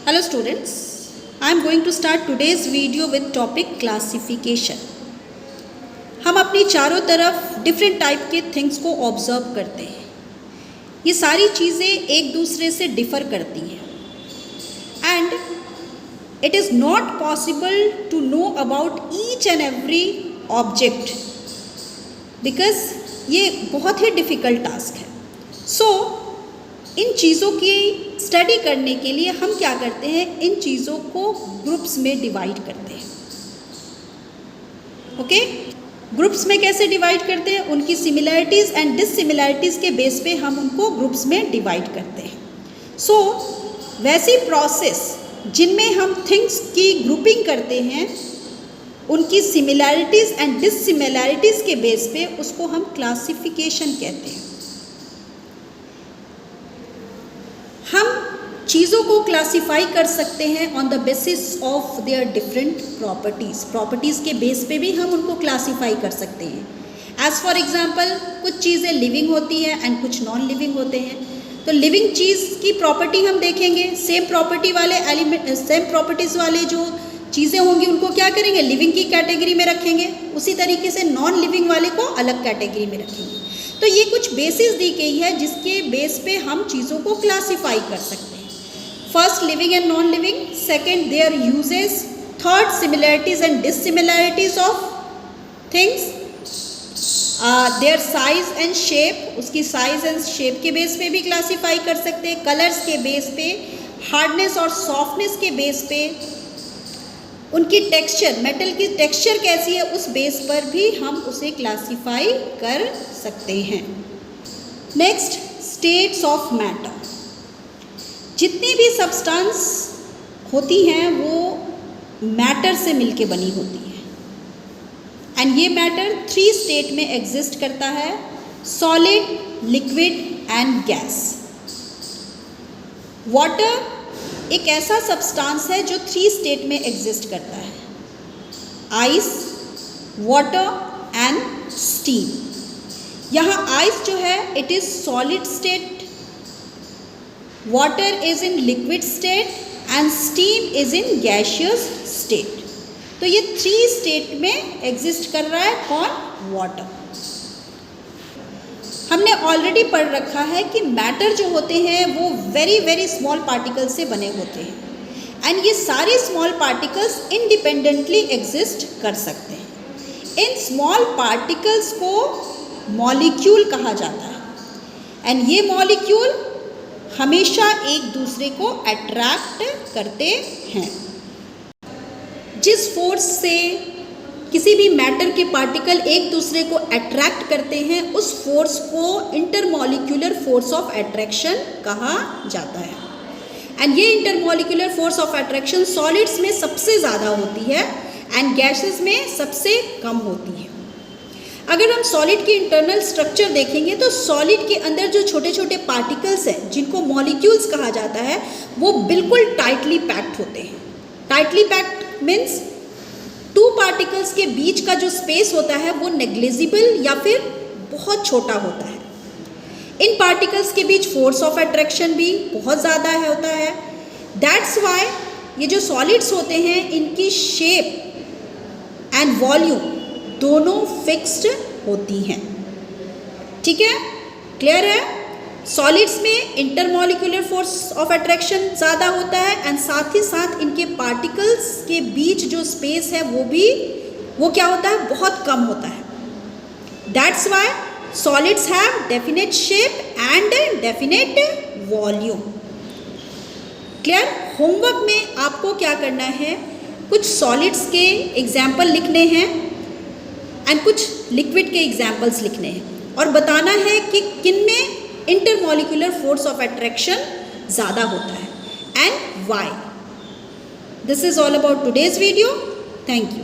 Hello students, I am going to start today's video with topic classification. हम अपनी चारों तरफ डिफरेंट टाइप के थिंग्स को ऑब्जर्व करते हैं. ये सारी चीज़ें एक दूसरे से डिफ़र करती हैं and it is not possible to know about each and every object because ये बहुत ही डिफ़िकल्ट टास्क है. सो इन चीज़ों की स्टडी करने के लिए हम क्या करते हैं, इन चीज़ों को ग्रुप्स में डिवाइड करते हैं. ओके, ग्रुप्स में कैसे डिवाइड करते हैं, उनकी सिमिलैरिटीज़ एंड डिससिमिलैरिटीज़ के बेस पे हम उनको ग्रुप्स में डिवाइड करते हैं. सो वैसी प्रोसेस जिनमें हम थिंग्स की ग्रुपिंग करते हैं, उनकी सिमिलैरिटीज़ एंड डिससिमिलैरिटीज़ के बेस पे उसको हम क्लासिफिकेशन कहते हैं. हम चीज़ों को क्लासिफाई कर सकते हैं on the basis of their different properties के बेस पे भी हम उनको क्लासिफाई कर सकते हैं. एज़ फॉर एग्जांपल, कुछ चीज़ें लिविंग होती हैं एंड कुछ नॉन लिविंग होते हैं. तो लिविंग चीज़ की प्रॉपर्टी हम देखेंगे, सेम प्रॉपर्टीज़ वाले जो चीज़ें होंगी उनको क्या करेंगे, लिविंग की कैटेगरी में रखेंगे. उसी तरीके से नॉन लिविंग वाले को अलग कैटेगरी में रखेंगे. तो ये कुछ बेसिस दी गई है जिसके बेस पे हम चीज़ों को क्लासिफाई कर सकते हैं. First, living and non living. Second, their uses. Third, similarities and dissimilarities of things. Their size and shape, उसकी साइज एंड शेप के बेस पे भी क्लासिफाई कर सकते हैं. कलर्स के बेस पे, हार्डनेस और सॉफ्टनेस के बेस पे, उनकी टेक्सचर, मेटल की टेक्सचर कैसी है उस बेस पर भी हम उसे क्लासिफाई कर सकते हैं. Next, states of matter. जितनी भी सब्सटेंस होती हैं वो मैटर से मिलके बनी होती है एंड ये मैटर 3 स्टेट में एग्जिस्ट करता है: solid, liquid and gas. Water एक ऐसा सब्सटेंस है जो 3 स्टेट में एग्जिस्ट करता है: आइस, वाटर एंड स्टीम. यहाँ आइस जो है it is solid state, water is in liquid state and steam is in gaseous state. तो ये 3 स्टेट में एग्जिस्ट कर रहा है. कौन? वाटर. हमने ऑलरेडी पढ़ रखा है कि मैटर जो होते हैं वो वेरी वेरी स्मॉल पार्टिकल्स से बने होते हैं एंड ये सारे स्मॉल पार्टिकल्स इंडिपेंडेंटली एग्जिस्ट कर सकते हैं. इन स्मॉल पार्टिकल्स को मॉलिक्यूल कहा जाता है एंड ये मॉलिक्यूल हमेशा एक दूसरे को अट्रैक्ट करते हैं. जिस फोर्स से किसी भी मैटर के पार्टिकल एक दूसरे को अट्रैक्ट करते हैं उस फोर्स को इंटरमॉलिक्यूलर फोर्स ऑफ अट्रैक्शन कहा जाता है. एंड ये intermolecular force of attraction solids में सबसे ज़्यादा होती है एंड गैसेस में सबसे कम होती है. अगर हम सॉलिड की इंटरनल स्ट्रक्चर देखेंगे तो सॉलिड के अंदर जो छोटे छोटे पार्टिकल्स हैं जिनको मॉलिक्यूल्स कहा जाता है वो बिल्कुल टाइटली पैक्ड होते हैं. टाइटली पैक्ड मीन्स 2 पार्टिकल्स के बीच का जो स्पेस होता है वो नेग्लिजिबल या फिर बहुत छोटा होता है. इन पार्टिकल्स के बीच फोर्स ऑफ अट्रैक्शन भी बहुत ज़्यादा होता है. दैट्स वाई ये जो सॉलिड्स होते हैं इनकी शेप एंड वॉल्यूम दोनों फिक्स्ड होती हैं. ठीक है, क्लियर है? सॉलिड्स में इंटरमॉलिक्यूलर फोर्स ऑफ अट्रैक्शन ज़्यादा होता है एंड साथ ही साथ इनके पार्टिकल्स के बीच जो स्पेस है वो क्या होता है, बहुत कम होता है. That's why solids have definite shape and definite volume. Clear? Homework में आपको क्या करना है, कुछ सॉलिड्स के एग्जाम्पल लिखने हैं एंड कुछ लिक्विड के एग्जाम्पल्स लिखने हैं और बताना है कि किन में इंटरमॉलिक्यूलर फोर्स ऑफ अट्रैक्शन ज़्यादा होता है and why. This is all about today's video. Thank you.